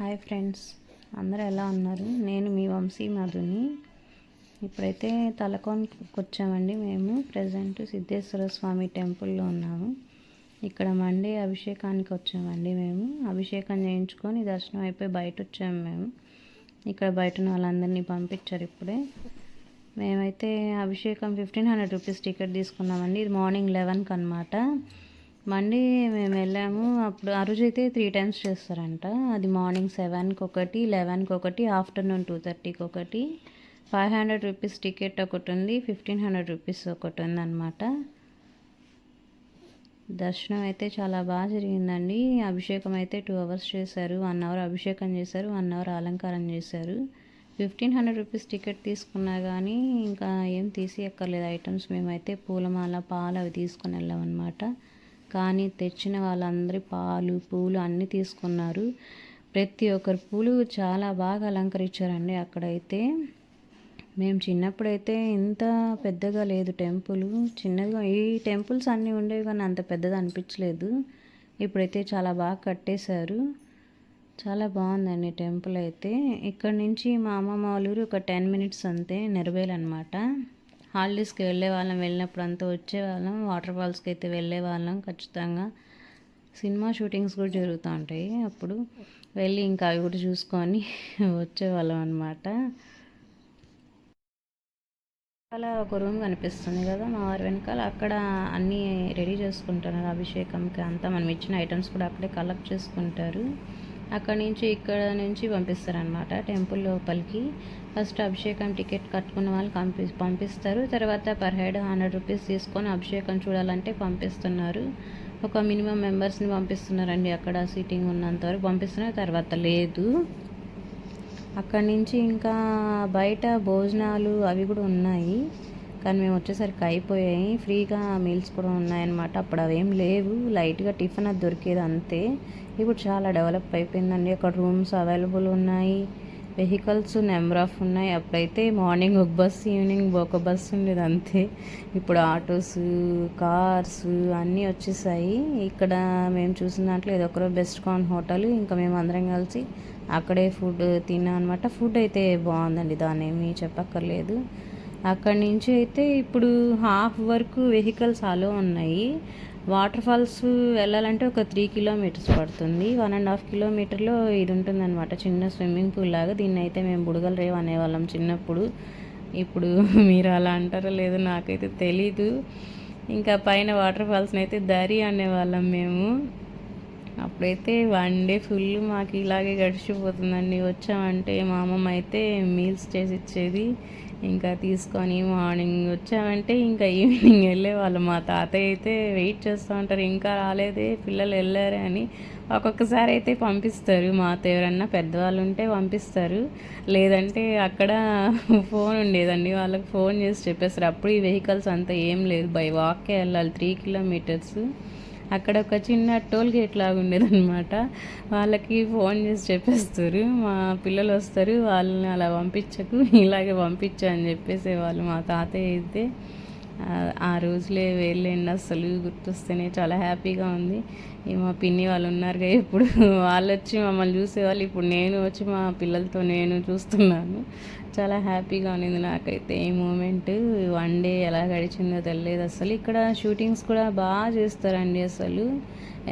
Hi friends, అందరూ ఎలా ఉన్నారు? నేను మీ వంశీ మధుని. ఇప్పుడైతే తలకోనకి వచ్చామండి. మేము ప్రజెంట్ సిద్ధేశ్వర స్వామి టెంపుల్లో ఉన్నాము. ఇక్కడ మండే అభిషేకానికి వచ్చామండి. మేము అభిషేకం చేయించుకొని దర్శనం అయిపోయి బయట వచ్చాము. మేము ఇక్కడ బయట వాళ్ళందరినీ పంపించారు ఇప్పుడే. మేమైతే అభిషేకం 1500 రూపీస్ టికెట్ తీసుకున్నామండి. ఇది మార్నింగ్ 11కి అనమాట. మండే మేము వెళ్ళాము. అప్పుడు ఆ రోజు అయితే 3 టైమ్స్ చేస్తారంట. అది మార్నింగ్ 7కి ఒకటి, 11కి ఒకటి, ఆఫ్టర్నూన్ 2:30కి ఒకటి. 500 రూపీస్ టికెట్ ఒకటి ఉంది, 1500 రూపీస్ ఒకటి ఉందన్నమాట. దర్శనం అయితే చాలా బాగా జరిగిందండి. అభిషేకం అయితే 2 అవర్స్ చేశారు. 1 అవర్ అభిషేకం చేశారు, 1 అవర్ అలంకారం చేశారు. 1500 రూపీస్ టికెట్ తీసుకున్నా కానీ ఇంకా ఏం తీసి ఎక్కర్లేదు ఐటమ్స్. మేమైతే పూలమాల, పాలు అవి తీసుకుని వెళ్ళామన్నమాట. కానీ తెచ్చిన వాళ్ళందరి పాలు, పూలు అన్నీ తీసుకున్నారు. ప్రతి ఒక్కరు పూలు చాలా బాగా అలంకరించారండి. అక్కడైతే మేము చిన్నప్పుడైతే ఇంత పెద్దగా లేదు టెంపుల్, చిన్నదిగా ఈ టెంపుల్స్ అన్నీ ఉండేవి కానీ అంత పెద్దది అనిపించలేదు. ఇప్పుడైతే చాలా బాగా కట్టేశారు. చాలా బాగుందండి టెంపుల్ అయితే. ఇక్కడ నుంచి మా అమ్మమ్మ వాళ్ళ ఊరు ఒక 10 మినిట్స్ అంతే, నెరవేలు అనమాట. హాలిడేస్కి వెళ్ళే వాళ్ళం, వెళ్ళినప్పుడు అంతా వచ్చేవాళ్ళం. వాటర్ ఫాల్స్కి అయితే వెళ్ళే వాళ్ళం ఖచ్చితంగా. సినిమా షూటింగ్స్ కూడా జరుగుతూ ఉంటాయి, అప్పుడు వెళ్ళి ఇంకా అవి కూడా చూసుకొని వచ్చేవాళ్ళం అనమాట. అలా ఒక రూమ్ కనిపిస్తుంది కదా మా వారి వెనకాల, అక్కడ అన్నీ రెడీ చేసుకుంటారు అభిషేకంకి అంతా. మనం ఇచ్చిన ఐటమ్స్ కూడా అక్కడే కలెక్ట్ చేసుకుంటారు. అక్కడ నుంచి ఇక్కడ నుంచి పంపిస్తారనమాట టెంపుల్ లోపలికి. ఫస్ట్ అభిషేకం టికెట్ కట్టుకున్న వాళ్ళు పంపిస్తారు. తర్వాత పర్ హెడ్ 100 రూపీస్ తీసుకొని అభిషేకం చూడాలంటే పంపిస్తున్నారు. ఒక మినిమం మెంబర్స్ని పంపిస్తున్నారండి. అక్కడ సీటింగ్ ఉన్నంత వరకు పంపిస్తున్నారు, తర్వాత లేదు. అక్కడి నుంచి ఇంకా బయట భోజనాలు అవి కూడా ఉన్నాయి, కానీ మేము వచ్చేసరికి అయిపోయాయి. ఫ్రీగా మీల్స్ కూడా ఉన్నాయన్నమాట. అప్పుడు అవేం లేవు, లైట్గా టిఫిన్ అది దొరికేది అంతే. ఇప్పుడు చాలా డెవలప్ అయిపోయిందండి. అక్కడ రూమ్స్ అవైలబుల్ ఉన్నాయి, వెహికల్స్ నెంబర్ ఆఫ్ ఉన్నాయి. అప్పుడైతే మార్నింగ్ ఒక బస్సు, ఈవినింగ్ ఒక బస్సు ఉండేది అంతే. ఇప్పుడు ఆటోస్, కార్స్ అన్నీ వచ్చేసాయి. ఇక్కడ మేము చూసిన దాంట్లో ఇది ఒకరో బెస్ట్ కార్న్ హోటల్. ఇంకా మేము అందరం కలిసి అక్కడే ఫుడ్ తిన్నాం అనమాట. ఫుడ్ అయితే బాగుందండి, దాన్ని ఏమీ చెప్పక్కర్లేదు. అక్కడి నుంచి అయితే ఇప్పుడు హాఫ్ వరకు వెహికల్స్ అలో ఉన్నాయి. వాటర్ ఫాల్స్ వెళ్ళాలంటే ఒక 3 కిలోమీటర్స్ పడుతుంది. 1.5 కిలోమీటర్లో ఇది ఉంటుందన్నమాట, చిన్న స్విమ్మింగ్ పూల్ లాగా. దీన్ని అయితే మేము బుడగల రేవ్ అనేవాళ్ళం చిన్నప్పుడు. ఇప్పుడు మీరు అలా అంటారో లేదో నాకైతే తెలీదు. ఇంకా పైన వాటర్ ఫాల్స్ని అయితే దరి అనేవాళ్ళం మేము. అప్పుడైతే 1 డే ఫుల్ మాకు ఇలాగే గడిచిపోతుందండి. వచ్చామంటే మా అమ్మమ్మ అయితే మీల్స్ చేసి ఇచ్చేది. ఇంకా తీసుకొని మార్నింగ్ వచ్చామంటే ఇంకా ఈవినింగ్ వెళ్ళేవాళ్ళు. మా తాతయ్య అయితే వెయిట్ చేస్తూ ఉంటారు, ఇంకా రాలేదే పిల్లలు వెళ్ళారే అని. ఒక్కొక్కసారి అయితే పంపిస్తారు, మాతో ఎవరన్నా పెద్దవాళ్ళు ఉంటే పంపిస్తారు, లేదంటే అక్కడ ఫోన్ ఉండేదండి, వాళ్ళకి ఫోన్ చేసి చెప్పేస్తారు. అప్పుడు ఈ వెహికల్స్ అంతా ఏం లేదు, బై వాకే వెళ్ళాలి 3 కిలోమీటర్స్. అక్కడ ఒక చిన్న టోల్ గేట్ లాగా ఉండేదన్నమాట. వాళ్ళకి ఫోన్ చేసి చెప్పేస్తారు, మా పిల్లలు వస్తారు, వాళ్ళని అలా పంపించకు, ఇలాగే పంపించు అని చెప్పేసేవాళ్ళు మా తాతయ్య అయితే. ఆ రోజులే వేర్లేండి, అసలు గుర్తొస్తేనే చాలా హ్యాపీగా ఉంది. మా పిన్ని వాళ్ళు ఉన్నారుగా, ఇప్పుడు వాళ్ళు వచ్చి మమ్మల్ని చూసేవాళ్ళు, ఇప్పుడు నేను వచ్చి మా పిల్లలతో నేను చూస్తున్నాను. చాలా హ్యాపీగా ఉన్నింది నాకైతే ఈ మూమెంట్. 1 డే ఎలా గడిచిందో తెలియదు అసలు. ఇక్కడ షూటింగ్స్ కూడా బాగా చేస్తారండి అసలు.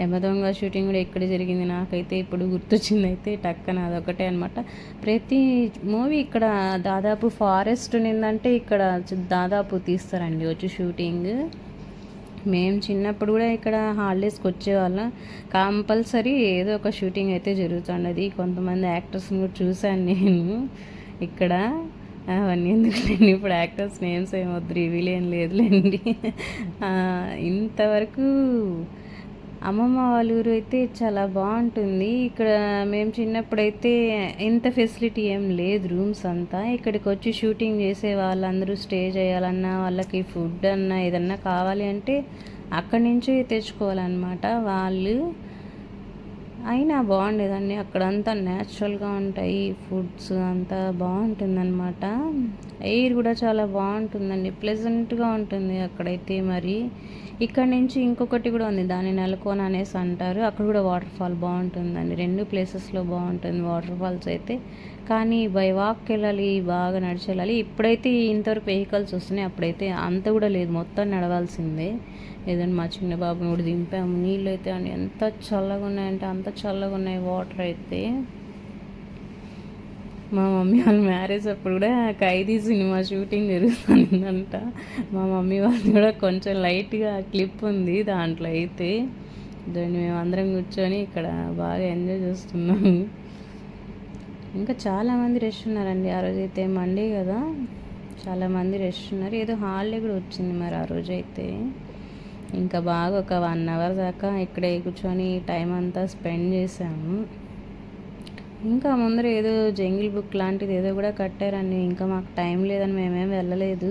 యమదొంగ షూటింగ్ కూడా ఎక్కడ జరిగింది నాకైతే ఇప్పుడు గుర్తొచ్చింది అయితే టక్కన అదొకటే అనమాట. ప్రతి మూవీ ఇక్కడ దాదాపు ఫారెస్ట్ నిందంటే ఇక్కడ దాదాపు తీస్తారండి వచ్చి షూటింగ్. మేము చిన్నప్పుడు కూడా ఇక్కడ హాలిడేస్కి వచ్చేవాళ్ళం. కంపల్సరీ ఏదో ఒక షూటింగ్ అయితే జరుగుతుండేది. కొంతమంది యాక్టర్స్ని కూడా చూశాను నేను ఇక్కడ. అవన్నీ ఎందుకులేండి, ఇప్పుడు యాక్టర్స్ నేమ్స్ ఏమొద్దు, రివీల్ ఏం లేదులేండి. ఇంతవరకు అమ్మమ్మ వాళ్ళ ఊరు అయితే చాలా బాగుంటుంది. ఇక్కడ మేము చిన్నప్పుడైతే ఇంత ఫెసిలిటీ ఏం లేదు, రూమ్స్ అంతా. ఇక్కడికి వచ్చి షూటింగ్ చేసే వాళ్ళందరూ స్టే చేయాలన్నా, వాళ్ళకి ఫుడ్ అన్నా ఏదన్నా కావాలి అంటే అక్కడి నుంచి తెచ్చుకోవాలన్నమాట వాళ్ళు. అయినా బాగుండేదండి. అక్కడంతా న్యాచురల్గా ఉంటాయి ఫుడ్స్, అంతా బాగుంటుందన్నమాట. ఎయిర్ కూడా చాలా బాగుంటుందండి, ప్లెజెంట్గా ఉంటుంది అక్కడైతే. మరి ఇక్కడ నుంచి ఇంకొకటి కూడా ఉంది, దాన్ని నెలకోన అనేసి అంటారు. అక్కడ కూడా వాటర్ ఫాల్ బాగుంటుందండి. రెండు ప్లేసెస్లో బాగుంటుంది వాటర్ ఫాల్స్ అయితే. కానీ బై వాక్కి వెళ్ళాలి, బాగా నడిచి వెళ్ళాలి. ఇప్పుడైతే ఇంతవరకు వెహికల్స్ వస్తున్నాయి, అప్పుడైతే అంత కూడా లేదు, మొత్తం నడవాల్సిందే. ఏదైనా మా చిన్న బాబుని కూడా దింపాము. నీళ్ళు అయితే అండి ఎంత చల్లగా ఉన్నాయంటే అంత చల్లగా ఉన్నాయి వాటర్ అయితే. మా మమ్మీ వాళ్ళ మ్యారేజ్ అప్పుడు కూడా ఖైదీ సినిమా షూటింగ్ జరుగుతుందంట. మా మమ్మీ వాళ్ళు కూడా కొంచెం లైట్గా క్లిప్ ఉంది దాంట్లో అయితే. దాన్ని మేము అందరం కూర్చొని ఇక్కడ బాగా ఎంజాయ్ చేస్తున్నాము. ఇంకా చాలామంది రష్ ఉన్నారండి ఆ రోజు అయితే, మండే కదా, చాలామంది రష్ ఉన్నారు. ఏదో హాలిడే కూడా వచ్చింది మరి ఆ రోజు అయితే. ఇంకా బాగా ఒక 1 అవర్ దాకా ఇక్కడే కూర్చొని టైం అంతా స్పెండ్ చేసాము. ఇంకా ముందర ఏదో జంగిల్ బుక్ లాంటిది ఏదో కూడా కట్టారండి. ఇంకా మాకు టైం లేదని మేమేం వెళ్ళలేదు.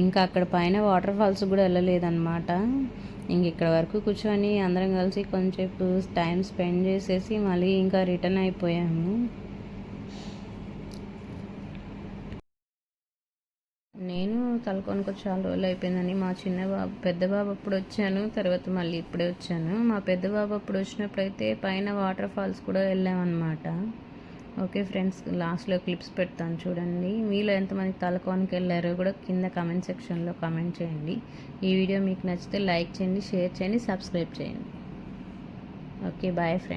ఇంకా అక్కడ పైన వాటర్ ఫాల్స్ కూడా వెళ్ళలేదన్నమాట. ఇంక ఇక్కడ వరకు కూర్చొని అందరం కలిసి కొంచెంసేపు టైం స్పెండ్ చేసేసి మళ్ళీ ఇంకా రిటర్న్ అయిపోయాము. నేను తలకోనకు చాలా రోజులు అయిపోయిందని, మా చిన్న బాబు పెద్ద బాబు అప్పుడు వచ్చాను, తర్వాత మళ్ళీ ఇప్పుడే వచ్చాను. మా పెద్ద బాబు అప్పుడు వచ్చినప్పుడైతే పైన వాటర్ ఫాల్స్ కూడా వెళ్ళామన్నమాట. ఓకే ఫ్రెండ్స్, లాస్ట్లో క్లిప్స్ పెడతాను చూడండి. మీలో ఎంతమంది తలకోనకి వెళ్ళారో కూడా కింద కామెంట్ సెక్షన్లో కామెంట్ చేయండి. ఈ వీడియో మీకు నచ్చితే లైక్ చేయండి, షేర్ చేయండి, సబ్స్క్రైబ్ చేయండి. Okay, bye friends.